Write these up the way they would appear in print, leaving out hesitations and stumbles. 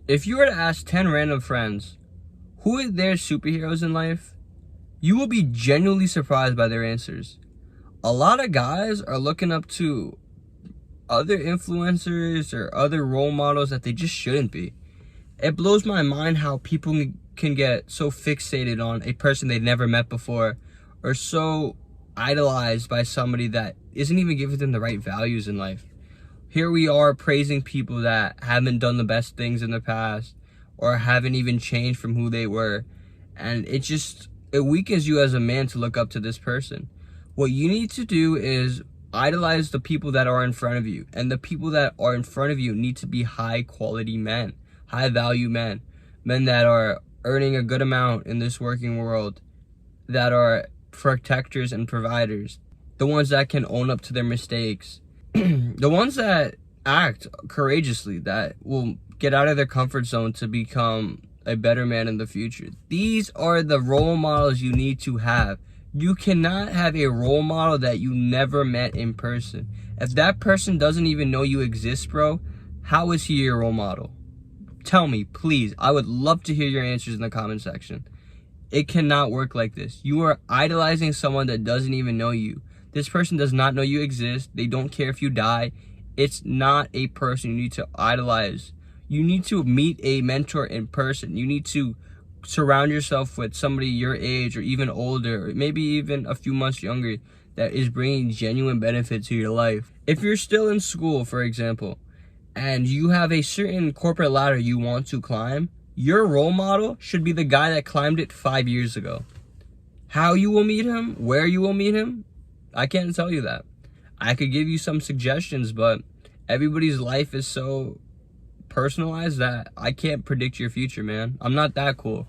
If you were to ask 10 random friends who are their superheroes in life, you will be genuinely surprised by their answers. A lot of guys are looking up to other influencers or other role models that they just shouldn't be. It blows my mind how people can get so fixated on a person they've never met before, or so idolized by somebody that isn't even giving them the right values in life. Here we are praising people that haven't done the best things in the past or haven't even changed from who they were. And it weakens you as a man to look up to this person. What you need to do is idolize the people that are in front of you. And the people that are in front of you need to be high quality men, high value men, men that are earning a good amount in this working world, that are protectors and providers, the ones that can own up to their mistakes, the ones that act courageously, that will get out of their comfort zone to become a better man in the future. These are the role models you need to have. You cannot have a role model that you never met in person. If that person doesn't even know you exist, bro, how is he your role model? Tell me, please. I would love to hear your answers in the comment section. It cannot work like this. You are idolizing someone that doesn't even know you. This person does not know you exist. They don't care if you die. It's not a person you need to idolize. You need to meet a mentor in person. You need to surround yourself with somebody your age or even older, or maybe even a few months younger, that is bringing genuine benefit to your life. If you're still in school, for example, and you have a certain corporate ladder you want to climb, your role model should be the guy that climbed it 5 years ago. How you will meet him, where you will meet him, I can't tell you that. I could give you some suggestions, but everybody's life is so personalized that I can't predict your future, man. I'm not that cool.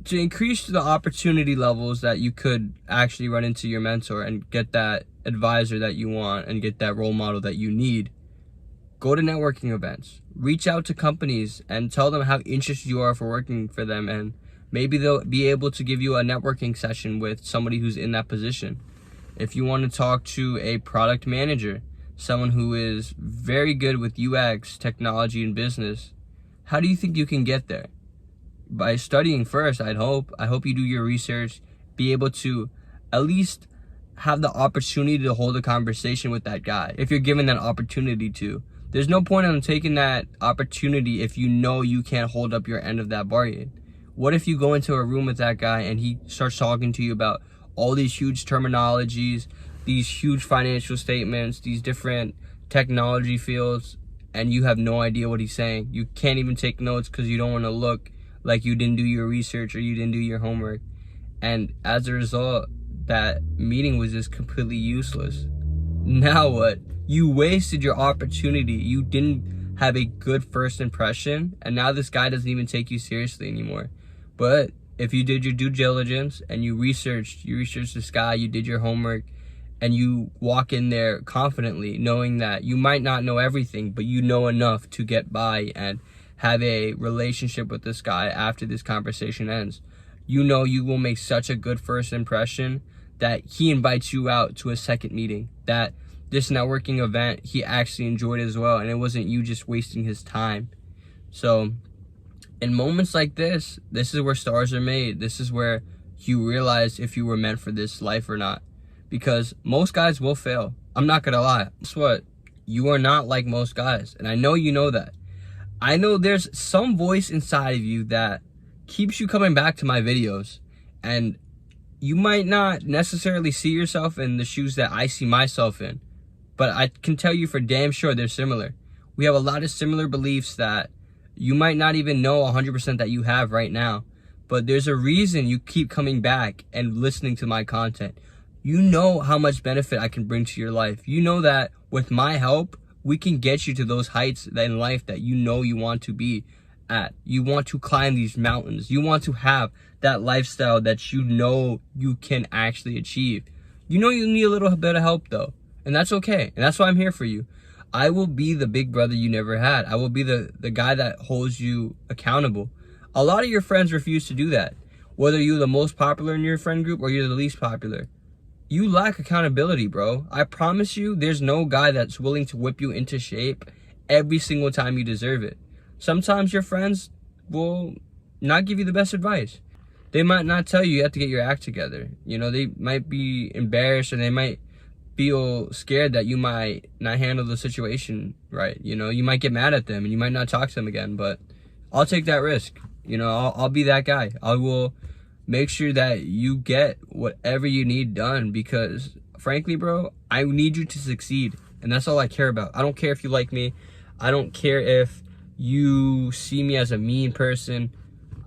To increase the opportunity levels that you could actually run into your mentor and get that advisor that you want and get that role model that you need, go to networking events. Reach out to companies and tell them how interested you are for working for them, and maybe they'll be able to give you a networking session with somebody who's in that position. If you want to talk to a product manager, someone who is very good with UX, technology, and business, how do you think you can get there? By studying first, I hope you do your research, be able to at least have the opportunity to hold a conversation with that guy. If you're given that opportunity to, there's no point in taking that opportunity if you know you can't hold up your end of that bargain. What if you go into a room with that guy and he starts talking to you about all these huge terminologies, these huge financial statements, these different technology fields, and you have no idea what he's saying? You can't even take notes because you don't want to look like you didn't do your research or you didn't do your homework. And as a result, that meeting was just completely useless. Now what? You wasted your opportunity. You didn't have a good first impression, and now this guy doesn't even take you seriously anymore. But if you did your due diligence and you researched this guy, you did your homework, and you walk in there confidently, knowing that you might not know everything, but you know enough to get by and have a relationship with this guy after this conversation ends. You know you will make such a good first impression that he invites you out to a second meeting, that this networking event he actually enjoyed as well, and it wasn't you just wasting his time. So in moments like this is where stars are made. This is where you realize if you were meant for this life or not. Because most guys will fail. I'm not gonna lie. Guess what? You are not like most guys. And I know you know that. I know there's some voice inside of you that keeps you coming back to my videos. And you might not necessarily see yourself in the shoes that I see myself in. But I can tell you for damn sure they're similar. We have a lot of similar beliefs that you might not even know 100% that you have right now. But there's a reason you keep coming back and listening to my content. You know how much benefit I can bring to your life. You know that with my help, we can get you to those heights in life that you know you want to be at. You want to climb these mountains. You want to have that lifestyle that you know you can actually achieve. You know you need a little bit of help though, and that's okay. And that's why I'm here for you. I will be the big brother you never had. I will be the guy that holds you accountable. A lot of your friends refuse to do that. Whether you're the most popular in your friend group or you're the least popular. You lack accountability, bro. I promise you, there's no guy that's willing to whip you into shape every single time you deserve it. Sometimes your friends will not give you the best advice. They might not tell you have to get your act together. You know, they might be embarrassed, or they might feel scared that you might not handle the situation right. You know, you might get mad at them and you might not talk to them again, but I'll take that risk. You know, I'll be that guy. I will make sure that you get whatever you need done, because frankly, bro, I need you to succeed. And that's all I care about. I don't care if you like me. I don't care if you see me as a mean person.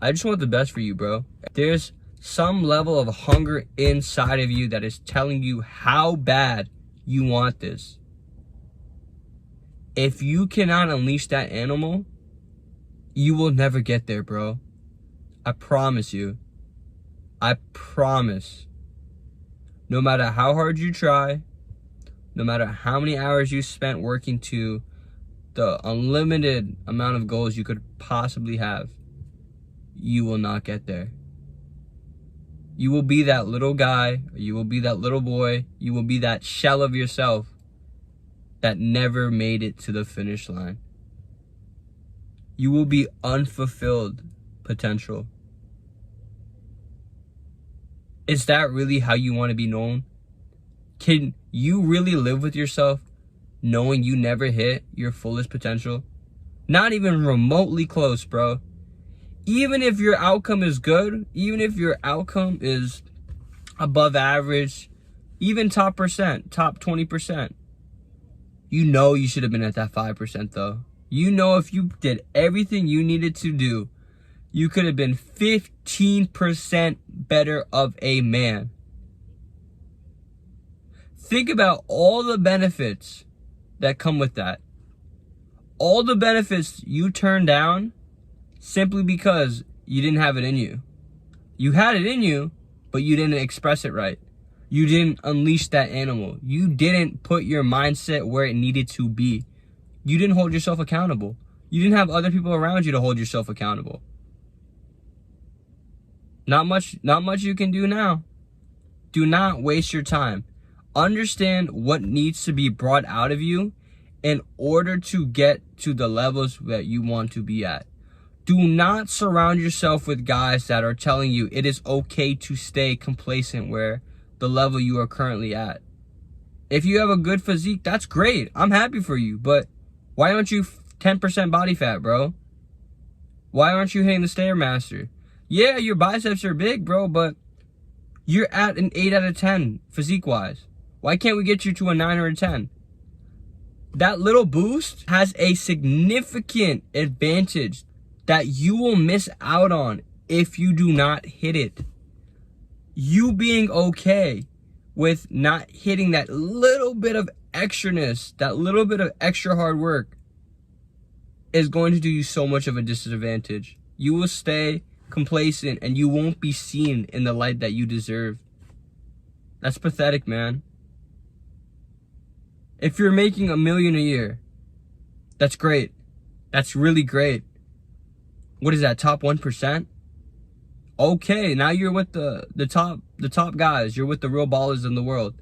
I just want the best for you, bro. There's some level of hunger inside of you that is telling you how bad you want this. If you cannot unleash that animal, you will never get there, bro. I promise you. I promise. No matter how hard you try, no matter how many hours you spent working to the unlimited amount of goals you could possibly have, you will not get there. You will be that little guy, or you will be that little boy, you will be that shell of yourself that never made it to the finish line. You will be unfulfilled potential. Is that really how you want to be known? Can you really live with yourself knowing you never hit your fullest potential? Not even remotely close, bro. Even if your outcome is good, even if your outcome is above average, even top 20%, you know you should have been at that 5% though. You know if you did everything you needed to do, you could have been 15% better of a man. Think about all the benefits that come with that. All the benefits you turned down simply because you didn't have it in you. You had it in you, but you didn't express it right. You didn't unleash that animal. You didn't put your mindset where it needed to be. You didn't hold yourself accountable. You didn't have other people around you to hold yourself accountable. Not much you can do now. Do not waste your time. Understand what needs to be brought out of you in order to get to the levels that you want to be at. Do not surround yourself with guys that are telling you it is okay to stay complacent where the level you are currently at. If you have a good physique, that's great. I'm happy for you, but why aren't you 10% body fat, bro? Why aren't you hitting the Stairmaster? Yeah, your biceps are big, bro, but you're at an 8 out of 10 physique-wise. Why can't we get you to a 9 or a 10? That little boost has a significant advantage that you will miss out on if you do not hit it. You being okay with not hitting that little bit of extraness, that little bit of extra hard work, is going to do you so much of a disadvantage. You will stay complacent and you won't be seen in the light that you deserve. That's pathetic, man. If you're making $1 million a year, that's great. That's really great. What is that, top 1%? Okay, now you're with the top guys. You're with the real ballers in the world.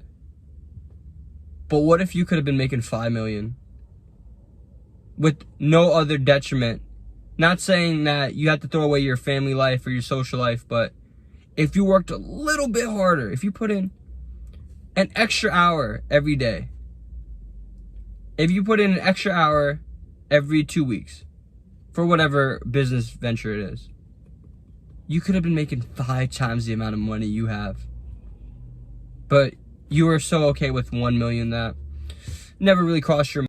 But what if you could have been making $5 million with no other detriment? Not saying that you have to throw away your family life or your social life, but if you worked a little bit harder, if you put in an extra hour every day, if you put in an extra hour every 2 weeks for whatever business venture it is, you could have been making 5 times the amount of money you have. But you were so okay with $1 million that never really crossed your mind.